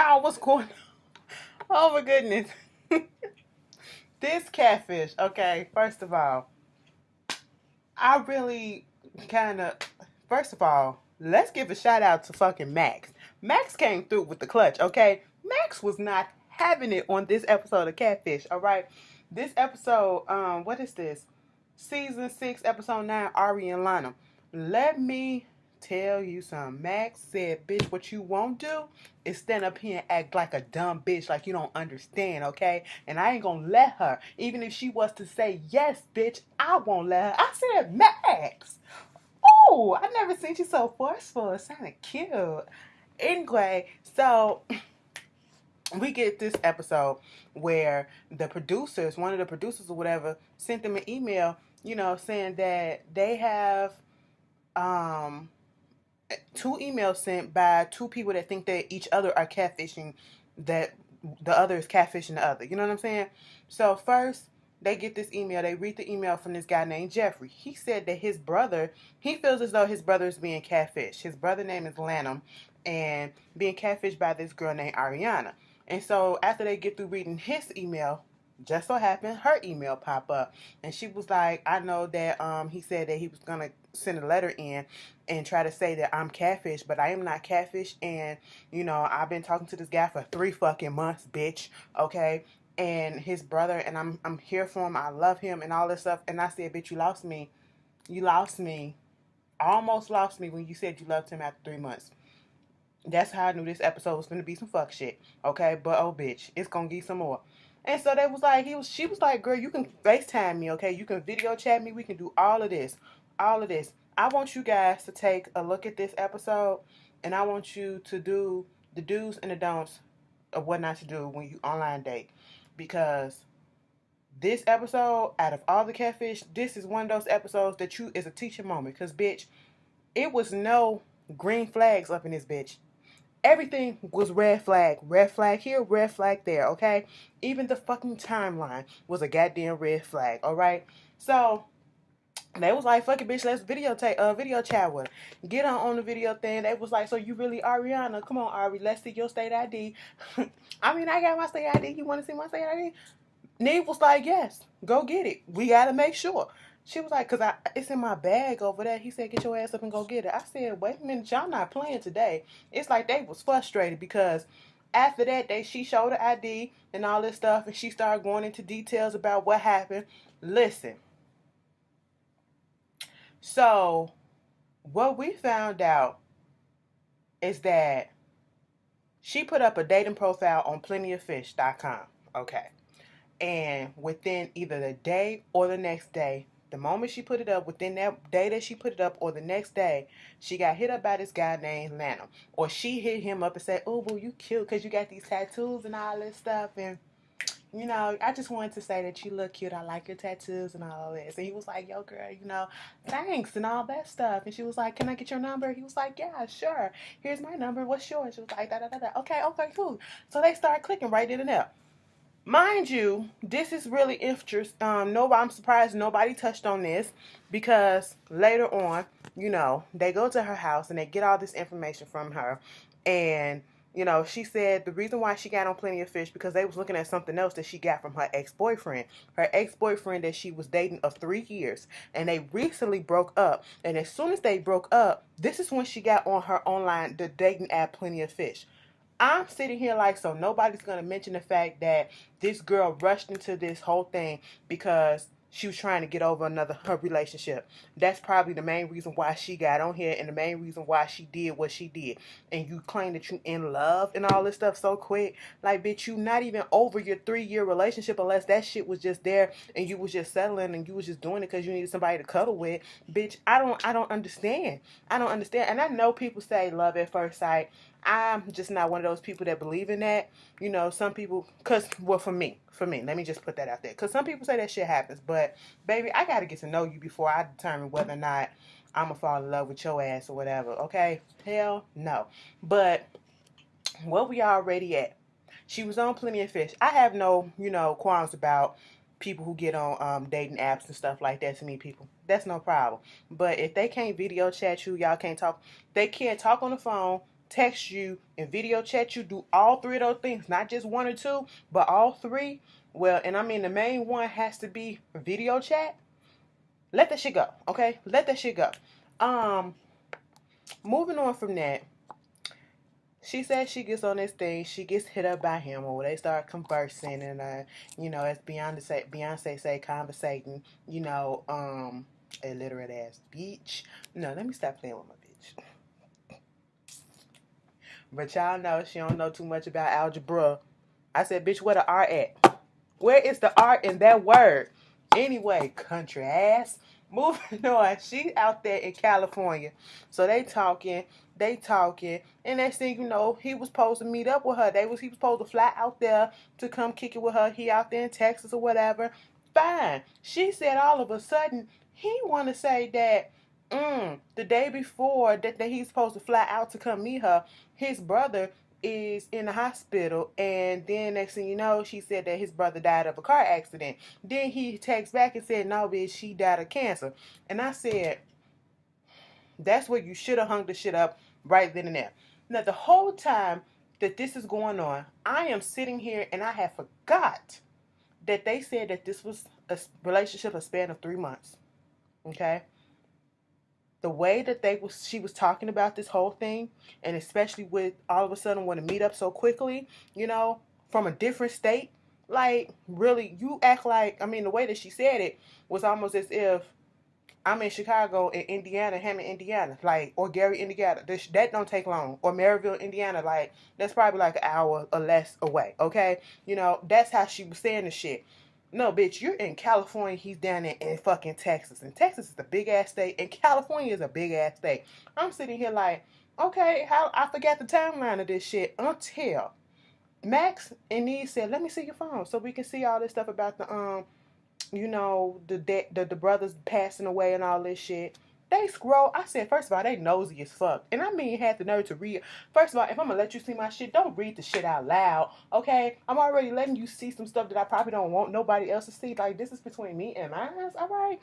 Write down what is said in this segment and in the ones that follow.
Y'all, what's going on? Oh my goodness. This catfish, okay, first of all, I really kind of, first of all, let's give a shout out to fucking Max. Max came through with the clutch, okay? Max was not having it on this episode of Catfish, all right? This episode, what is this? Season 6, episode 9, Ari and Lanum. Let me tell you something. Max said, bitch, what you won't do is stand up here and act like a dumb bitch, like you don't understand, okay? And I ain't gonna let her. Even if she was to say, yes, bitch, I won't let her. I said, Max. Oh, I never seen you so forceful. It sounded cute. Anyway, so we get this episode where the producers, one of the producers or whatever, sent them an email, saying that they have um two emails sent by two people that think that each other are catfishing, that the other is catfishing the other. You know what I'm saying? So first, they get this email. They read the email from this guy named Jeffrey. He said that his brother, he feels as though his brother is being catfished. His brother name is Lanum, and being catfished by this girl named Ariana. And so after they get through reading his email, just so happened her email pop up, and she was like, I know that he said that he was gonna send a letter in and try to say that I'm catfish, but I am not catfish. And I've been talking to this guy for 3 fucking months, bitch. Okay. And his brother, and I'm here for him. I love him and all this stuff. And I said, bitch, you lost me. You lost me. Almost lost me when you said you loved him after 3 months. That's how I knew this episode was gonna be some fuck shit. Okay, but oh bitch, it's gonna get some more. And so they was like, she was like, girl, you can FaceTime me, okay? You can video chat me. We can do all of this. All of this. I want you guys to take a look at this episode, and I want you to do the do's and the don'ts of what not to do when you online date. Because this episode, out of all the catfish, this is one of those episodes that you is a teaching moment. Because bitch, it was no green flags up in this bitch. Everything was red flag here, red flag there, okay? Even the fucking timeline was a goddamn red flag, all right? So they was like, fuck it, bitch, let's video chat with her. Get on the video thing. They was like, so you really Ariana? Come on, Ari, let's see your state ID. I mean, I got my state ID. You want to see my state ID? Neve was like, yes, go get it. We got to make sure. She was like, because it's in my bag over there. He said, get your ass up and go get it. I said, wait a minute, y'all not playing today. It's like they was frustrated because after that, she showed her ID and all this stuff, and she started going into details about what happened. Listen. So, what we found out is that she put up a dating profile on plentyoffish.com. Okay. And within either the day or the next day, the moment she put it up, within that day that she put it up or the next day, she got hit up by this guy named Lanum. Or she hit him up and said, oh, well, you cute because you got these tattoos and all this stuff. And, I just wanted to say that you look cute. I like your tattoos and all this. And he was like, yo, girl, thanks and all that stuff. And she was like, can I get your number? He was like, yeah, sure. Here's my number. What's yours? She was like, da-da-da-da. Okay, cool. So they started clicking right in and there. Mind you, this is really interesting. I'm surprised nobody touched on this because later on, they go to her house and they get all this information from her. And, she said the reason why she got on Plenty of Fish because they was looking at something else that she got from her ex-boyfriend. Her ex-boyfriend that she was dating of 3 years. And they recently broke up. And as soon as they broke up, this is when she got on her online, the dating app Plenty of Fish. I'm sitting here like, so nobody's going to mention the fact that this girl rushed into this whole thing because she was trying to get over her relationship. That's probably the main reason why she got on here and the main reason why she did what she did. And you claim that you in love and all this stuff so quick. Like, bitch, you not even over your 3-year relationship unless that shit was just there and you was just settling and you was just doing it because you needed somebody to cuddle with. Bitch, I don't understand. I don't understand. And I know people say love at first sight. I'm just not one of those people that believe in that. Some people, for me, let me just put that out there. Because some people say that shit happens. But, baby, I got to get to know you before I determine whether or not I'm going to fall in love with your ass or whatever. Okay? Hell no. But, where we already at? She was on Plenty of Fish. I have no, qualms about people who get on dating apps and stuff like that to meet people. That's no problem. But if they can't video chat you, y'all can't talk. They can't talk on the phone text you and video chat you, do all three of those things, not just one or two, but all three, well, and I mean the main one has to be video chat, let that shit go, okay? Let that shit go. Moving on from that, she says she gets on this thing, she gets hit up by him, or they start conversing, and as Beyonce say, conversating, illiterate ass bitch. No, let me stop playing with my bitch. But y'all know she don't know too much about algebra. I said, bitch, where the R at? Where is the R in that word? Anyway, country ass. Moving on, she out there in California. So they talking, and next thing you know, he was supposed to meet up with her. He was supposed to fly out there to come kick it with her. He out there in Texas or whatever. Fine. She said all of a sudden he want to say that the day before that he's supposed to fly out to come meet her, his brother is in the hospital, and then next thing you know, she said that his brother died of a car accident. Then he texts back and said, no, bitch, she died of cancer. And I said, that's where you should have hung the shit up right then and there. Now, the whole time that this is going on, I am sitting here and I have forgot that they said that this was a relationship, a span of 3 months. Okay? The way that she was talking about this whole thing, and especially with all of a sudden want to meet up so quickly, from a different state, like, really, you act like, the way that she said it was almost as if I'm in Chicago and Indiana, Hammond, Indiana, like, or Gary, Indiana. That don't take long. Or Maryville, Indiana, like, that's probably like an hour or less away, okay? That's how she was saying the shit. No, bitch, you're in California, he's down there in fucking Texas. And Texas is a big-ass state, and California is a big-ass state. I'm sitting here like, okay, how I forgot the timeline of this shit until Max and Nee said, let me see your phone so we can see all this stuff about the, the brothers passing away and all this shit. They scroll. I said, first of all, they nosy as fuck. And I mean, had the nerve to read. First of all, if I'm going to let you see my shit, don't read the shit out loud, okay? I'm already letting you see some stuff that I probably don't want nobody else to see. Like, this is between me and mine, all right?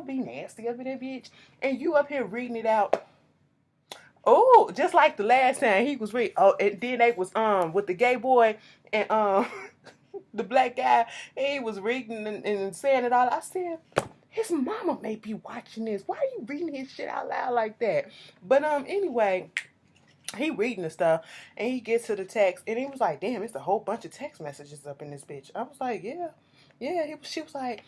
Be nasty up in there, bitch. And you up here reading it out. Oh, just like the last time he was reading. Oh, and then they was, with the gay boy and, the black guy, he was reading and saying it all. I said, his mama may be watching this. Why are you reading his shit out loud like that? But anyway, he reading the stuff, and he gets to the text, and he was like, damn, it's a whole bunch of text messages up in this bitch. I was like, yeah. She was like,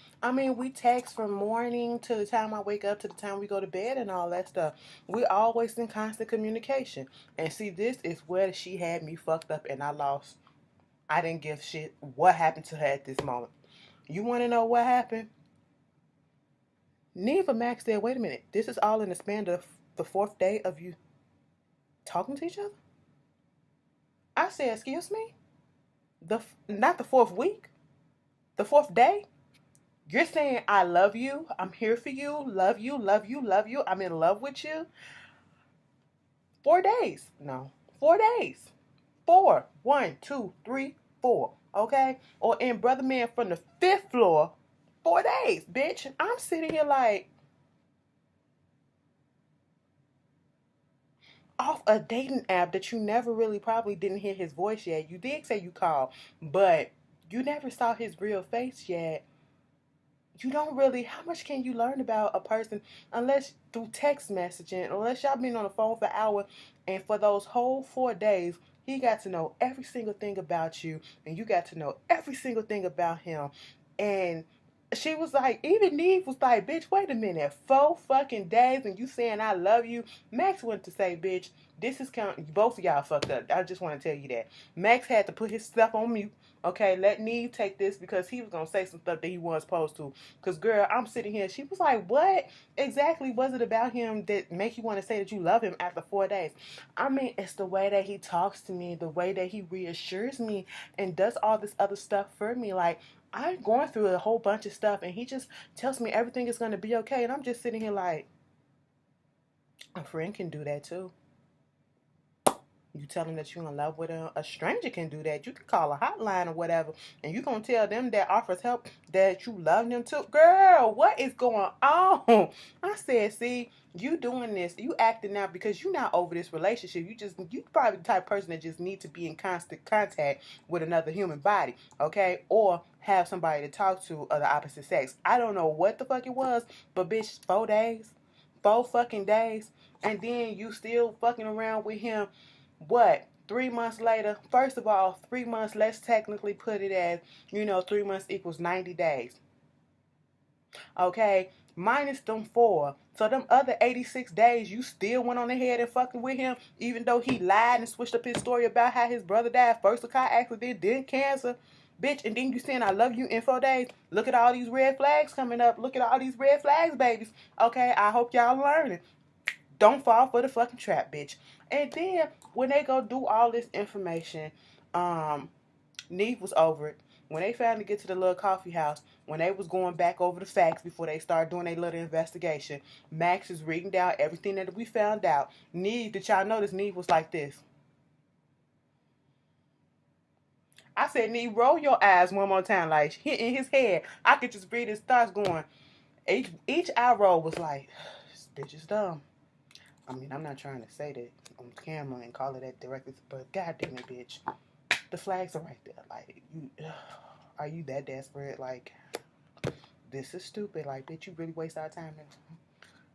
we text from morning to the time I wake up to the time we go to bed and all that stuff. We're always in constant communication. And see, this is where she had me fucked up, and I lost. I didn't give shit what happened to her at this moment. You want to know what happened? Neva Max said, wait a minute, this is all in the span of the 4th day of you talking to each other? I said, excuse me? Not the 4th week? The 4th day? You're saying I love you, I'm here for you, love you, love you, love you, I'm in love with you? 4 days. No, 4 days. 4. 1, 2, 3, 4. Okay? Or in Brother Man from the 5th floor, 4 days, bitch. I'm sitting here like, off a dating app that you never really probably didn't hear his voice yet. You did say you called, but you never saw his real face yet. You don't really, how much can you learn about a person unless through text messaging, unless y'all been on the phone for hours, and for those whole 4 days, he got to know every single thing about you, and you got to know every single thing about him. And she was like, even Neve was like, bitch, wait a minute, 4 fucking days and you saying I love you? Max went to say, bitch, this is both of y'all fucked up. I just want to tell you that. Max had to put his stuff on mute. Okay, let Neve take this because he was going to say some stuff that he wasn't supposed to. Because, girl, I'm sitting here. She was like, what exactly was it about him that make you want to say that you love him after 4 days? It's the way that he talks to me, the way that he reassures me and does all this other stuff for me. Like, I'm going through a whole bunch of stuff, and he just tells me everything is going to be okay. And I'm just sitting here like, a friend can do that too. You tell them that you're in love with them. A stranger can do that. You can call a hotline or whatever, and you gonna tell them that offers help that you love them too. Girl, what is going on? I said, see, you doing this, you acting out because you're not over this relationship. You probably the type of person that just need to be in constant contact with another human body, okay? Or have somebody to talk to of the opposite sex. I don't know what the fuck it was, but bitch, 4 days. 4 fucking days. And then you still fucking around with him. What? 3 months later? First of all, 3 months, let's technically put it as, 3 months equals 90 days. Okay? Minus them 4. So them other 86 days, you still went on ahead and fucking with him, even though he lied and switched up his story about how his brother died. First a car accident, then cancer. Bitch, and then you saying I love you in 4 days. Look at all these red flags coming up. Look at all these red flags, babies. Okay, I hope y'all learning. Don't fall for the fucking trap, bitch. And then when they go do all this information, Neve was over it. When they finally get to the little coffee house, when they was going back over the facts before they start doing their little investigation, Max is reading down everything that we found out. Neve, did y'all notice Neve was like this? I said, Neve, roll your eyes one more time, like hitting his head. I could just read his thoughts going. Each eye roll was like, this bitch is dumb. I mean, I'm not trying to say that on camera and call it that directly, but goddamn it, bitch. The flags are right there. Like, are you that desperate? Like, this is stupid. Like, bitch, you really waste our time.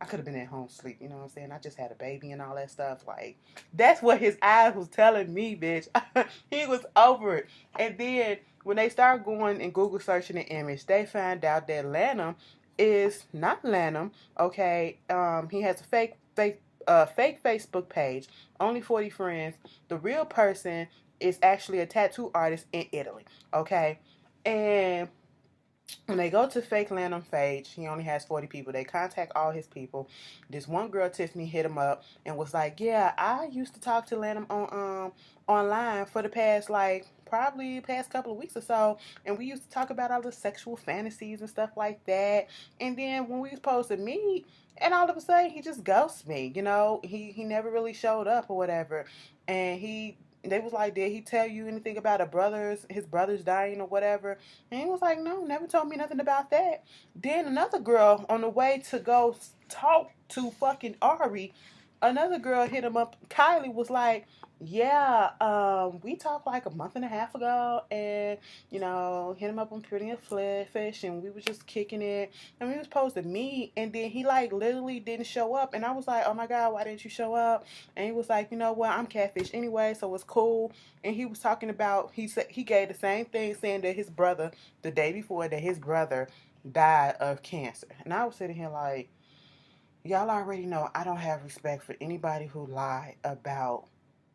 I could have been at home sleep, you know what I'm saying? I just had a baby and all that stuff. Like, that's what his eyes was telling me, bitch. He was over it. And then when they start going and Google searching the image, they find out that Lanum is not Lanum. Okay, he has a fake Facebook page, only 40 friends. The real person is actually a tattoo artist in Italy. Okay, and when they go to fake Lanum page, he only has 40 people. They contact all his people. This one girl, Tiffany, hit him up and was like, yeah, I used to talk to Lanum on online for the past, like, probably past couple of weeks or so, and we used to talk about all the sexual fantasies and stuff like that. And then when we was supposed to meet, and all of a sudden he just ghosted me, he never really showed up or whatever. And they was like, did he tell you anything about his brothers dying or whatever? And he was like, no, never told me nothing about that. Then another girl, on the way to go talk to fucking Ari, another girl hit him up. Kylie was like, yeah, we talked like a month and a half ago, and hit him up on Pretty and Fish, and we was just kicking it, and we was supposed to meet, and then he like literally didn't show up, and I was like, oh my god, why didn't you show up? And he was like, you know what, I'm Catfish anyway, so it's cool. And he was talking about, he said he gave the same thing, saying that his brother, the day before, that his brother died of cancer, and I was sitting here like, y'all already know I don't have respect for anybody who lied about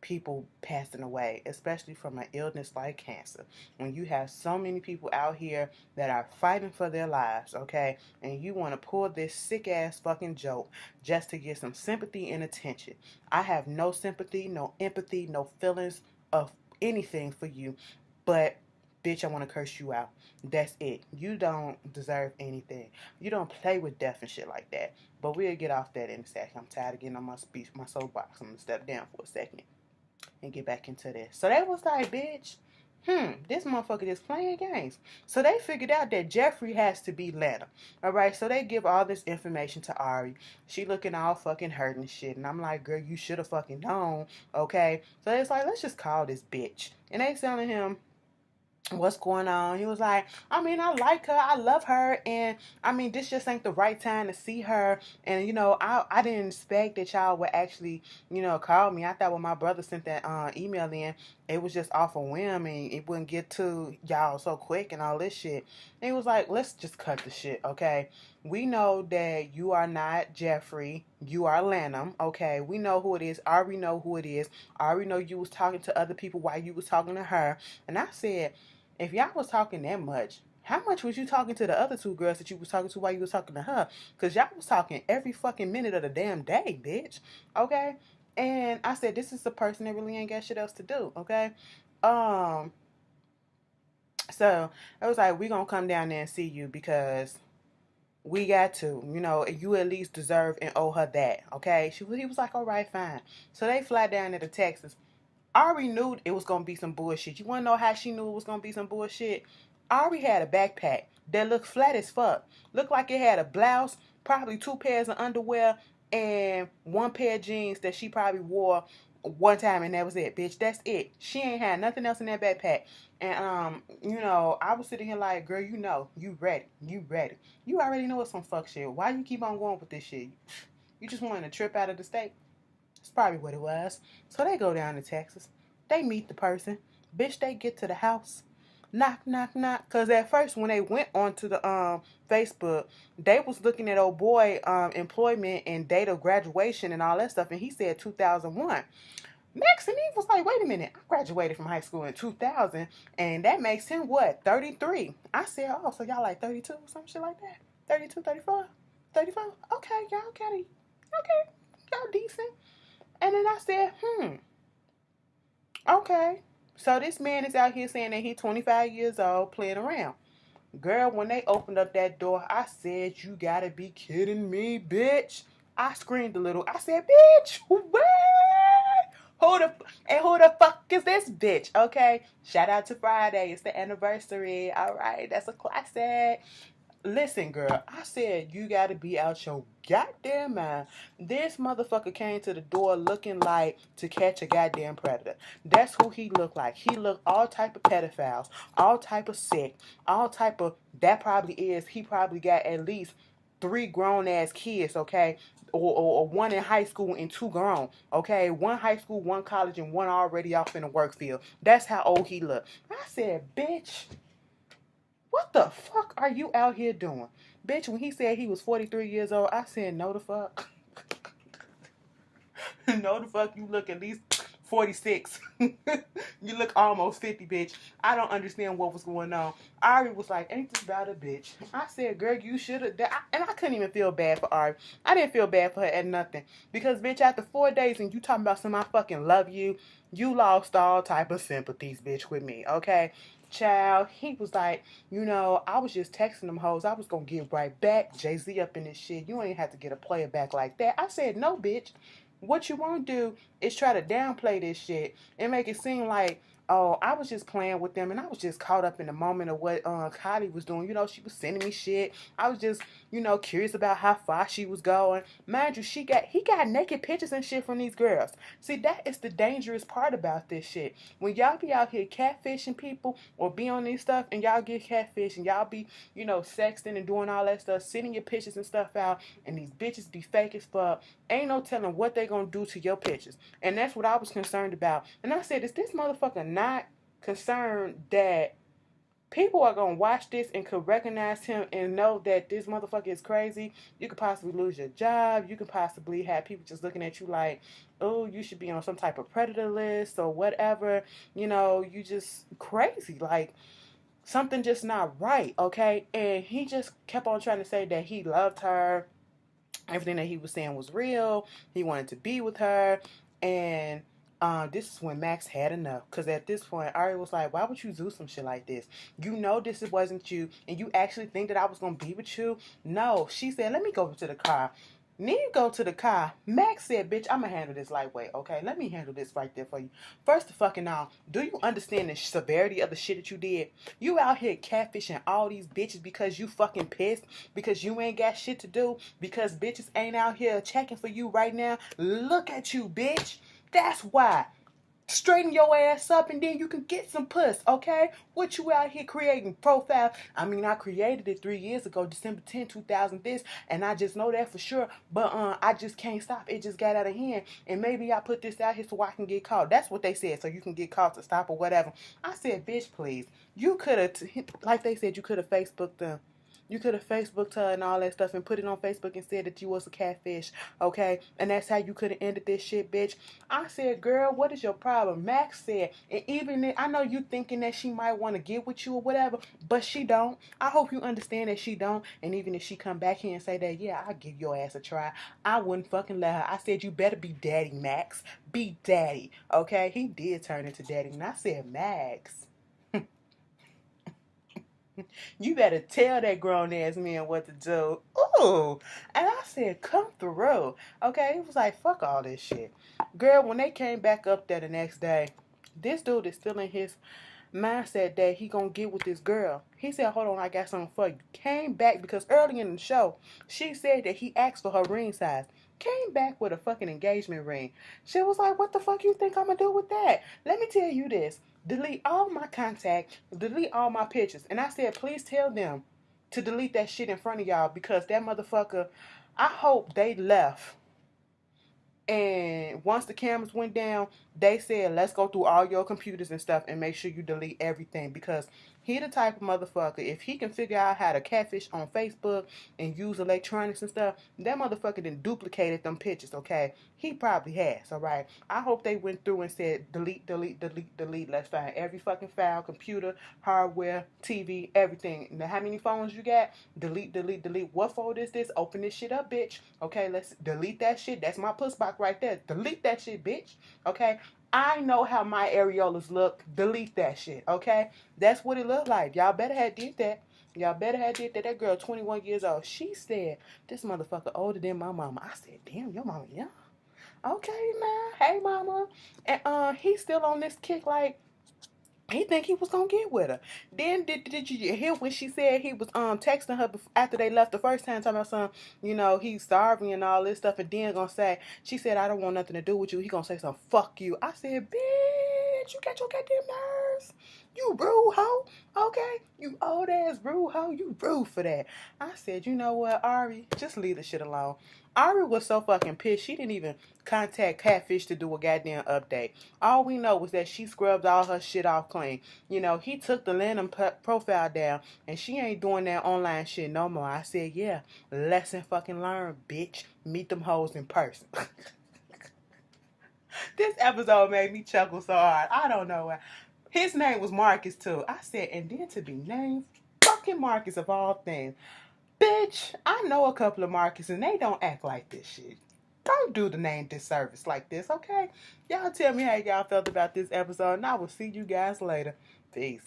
people passing away, especially from an illness like cancer. When you have so many people out here that are fighting for their lives, okay, and you want to pull this sick ass fucking joke just to get some sympathy and attention. I have no sympathy, no empathy, no feelings of anything for you, but bitch, I want to curse you out. That's it. You don't deserve anything. You don't play with death and shit like that. But we'll get off that in a second. I'm tired of getting on my soapbox. I'm going to step down for a second and get back into this. So they was like, bitch, this motherfucker just playing games. So they figured out that Jeffrey has to be Lanum. Alright, so they give all this information to Ari. She looking all fucking hurt and shit. And I'm like, girl, you should have fucking known. Okay? So it's like, let's just call this bitch. And they telling him what's going on. He was like, I mean, I like her, I love her, and I mean, this just ain't the right time to see her. And I didn't expect that y'all would actually call me. I thought when my brother sent that email in, it was just off a whim and it wouldn't get to y'all so quick and all this shit. And he was like, let's just cut the shit, okay? We know that you are not Jeffrey, you are Lanum, okay? We know who it is. I already know who it is. I already know you was talking to other people while you was talking to her. And I said, if y'all was talking that much, how much was you talking to the other two girls that you was talking to while you was talking to her? Because y'all was talking every fucking minute of the damn day, bitch. Okay? And I said, this is a person that really ain't got shit else to do, okay? So I was like, we gonna come down there and see you because we got to, you at least deserve and owe her that, okay? He was like, all right, fine. So they fly down to Texas. Ari knew it was going to be some bullshit. You want to know how she knew it was going to be some bullshit? Ari had a backpack that looked flat as fuck. Looked like it had a blouse, probably 2 pairs of underwear, and 1 pair of jeans that she probably wore one time, and that was it, bitch. That's it. She ain't had nothing else in that backpack. And I was sitting here like, girl, you ready. You ready. You already know it's some fuck shit. Why you keep on going with this shit? You just wanting to trip out of the state? That's probably what it was. So they go down to Texas. They meet the person. Bitch, they get to the house. Knock, knock, knock. Because at first, when they went onto the Facebook, they was looking at old boy employment and date of graduation and all that stuff. And he said 2001. Max and Eve was like, wait a minute. I graduated from high school in 2000. And that makes him what? 33. I said, oh, so y'all like 32 or some shit like that? 32, 34? 35? Okay, y'all got it. Okay, y'all decent. And then I said, okay. So this man is out here saying that he's 25 years old playing around. Girl, when they opened up that door, I said, you gotta be kidding me, bitch. I screamed a little. I said, bitch, what? Who the fuck is this bitch? Okay. Shout out to Friday. It's the anniversary. All right. That's a classic. Listen, girl, I said you gotta be out your goddamn mind. This motherfucker came to the door looking like To Catch a Goddamn Predator. That's who he looked like. He looked all type of pedophiles, all type of sick, all type of, he probably got at least 3 grown ass kids, okay? Or 1 in high school and 2 grown, okay? 1 high school, 1 college, and 1 already off in the work field. That's how old he looked. I said, bitch, what the fuck are you out here doing? Bitch, when he said he was 43 years old, I said, no the fuck. No the fuck, you look at least 46. You look almost 50, bitch. I don't understand what was going on. Ari was like, ain't this about a bitch? I said, girl, you should have. And I couldn't even feel bad for Ari. I didn't feel bad for her at nothing. Because, bitch, after 4 days and you talking about some I fucking love you, you lost all type of sympathies, bitch, with me, okay? Child, he was like, I was just texting them hoes. I was going to get right back. Jay-Z up in this shit. You ain't have to get a player back like that. I said, no, bitch. What you won't do is try to downplay this shit and make it seem like, oh, I was just playing with them and I was just caught up in the moment of what Kylie was doing. She was sending me shit. I was just, curious about how far she was going. Mind you, he got naked pictures and shit from these girls. See, that is the dangerous part about this shit. When y'all be out here catfishing people or be on these stuff and y'all get catfish and y'all be, sexting and doing all that stuff, sending your pictures and stuff out, and these bitches be fake as fuck, ain't no telling what they gonna do to your pictures. And that's what I was concerned about. And I said, is this motherfucker not concerned that people are going to watch this and could recognize him and know that this motherfucker is crazy? You could possibly lose your job. You could possibly have people just looking at you like, oh, you should be on some type of predator list or whatever. You just crazy. Like, something just not right, okay? And he just kept on trying to say that he loved her. Everything that he was saying was real. He wanted to be with her. And this is when Max had enough. Because at this point, Ari was like, why would you do some shit like this? This wasn't you. And you actually think that I was going to be with you? No. She said, let me go to the car. Need you go to the car. Max said, bitch, I'm going to handle this lightweight, okay? Let me handle this right there for you. First of fucking all, do you understand the severity of the shit that you did? You out here catfishing all these bitches because you fucking pissed? Because you ain't got shit to do? Because bitches ain't out here checking for you right now? Look at you, bitch. That's why. Straighten your ass up and then you can get some puss, okay? What you out here creating profile? I created it 3 years ago, December 10, 2000 this, and I just know that for sure, but I just can't stop. It just got out of hand, and maybe I put this out here so I can get caught. That's what they said, so you can get caught to stop or whatever. I said, bitch, please. You could have, like they said, you could have Facebooked them. You could have Facebooked her and all that stuff and put it on Facebook and said that you was a catfish, okay? And that's how you could have ended this shit, bitch. I said, girl, what is your problem? Max said, and even if, I know you thinking that she might want to get with you or whatever, but she don't. I hope you understand that she don't. And even if she come back here and say that, yeah, I'll give your ass a try, I wouldn't fucking let her. I said, you better be daddy, Max. Be daddy, okay? He did turn into daddy. And I said, Max, you better tell that grown ass man what to do. Ooh. And I said, come through. Okay? He was like, fuck all this shit. Girl, when they came back up there the next day, This dude is still in his mindset that he gonna get with this girl. He said, hold on, I got something for you. Came back because early in the show, she said that he asked for her ring size. Came back with a fucking engagement ring. She was like, what the fuck you think I'm gonna do with that? Let me tell you this. Delete all my contact, delete all my pictures. And I said, please tell them to delete that shit in front of y'all because that motherfucker, I hope they left. And once the cameras went down, they said, let's go through all your computers and stuff and make sure you delete everything. Because he the type of motherfucker, if he can figure out how to catfish on Facebook and use electronics and stuff, that motherfucker then duplicated them pictures, okay? He probably has, all right? I hope they went through and said, delete, delete, delete, delete. Let's find every fucking file, computer, hardware, TV, everything. Now, how many phones you got? Delete, delete, delete. What folder is this? Open this shit up, bitch. Okay, let's delete that shit. That's my puss box right there. Delete that shit, bitch. Okay? I know how my areolas look. Delete that shit, okay? That's what it looked like. Y'all better have did that. Y'all better have did that. That girl, 21 years old. She said, this motherfucker older than my mama. I said, damn, your mama young. Okay, now. Hey, mama. And he's still on this kick like, he think he was gonna get with her. Then did you hear when she said he was texting her after they left the first time, talking about some, he's starving and all this stuff, and then gonna say, she said, I don't want nothing to do with you. He gonna say something, fuck you. I said, bitch, you got your goddamn nerves. You rude hoe. Okay? You old ass rude hoe. You rude for that. I said, you know what, Ari, just leave the shit alone. Ari was so fucking pissed. She didn't even contact Catfish to do a goddamn update. All we know was that she scrubbed all her shit off clean. He took the Lanum profile down, and she ain't doing that online shit no more. I said, yeah, lesson fucking learned, bitch. Meet them hoes in person. This episode made me chuckle so hard. I don't know why. His name was Marcus, too. I said, and then to be named fucking Marcus of all things. Bitch, I know a couple of Marcus, and they don't act like this shit. Don't do the name disservice like this, okay? Y'all tell me how y'all felt about this episode, and I will see you guys later. Peace.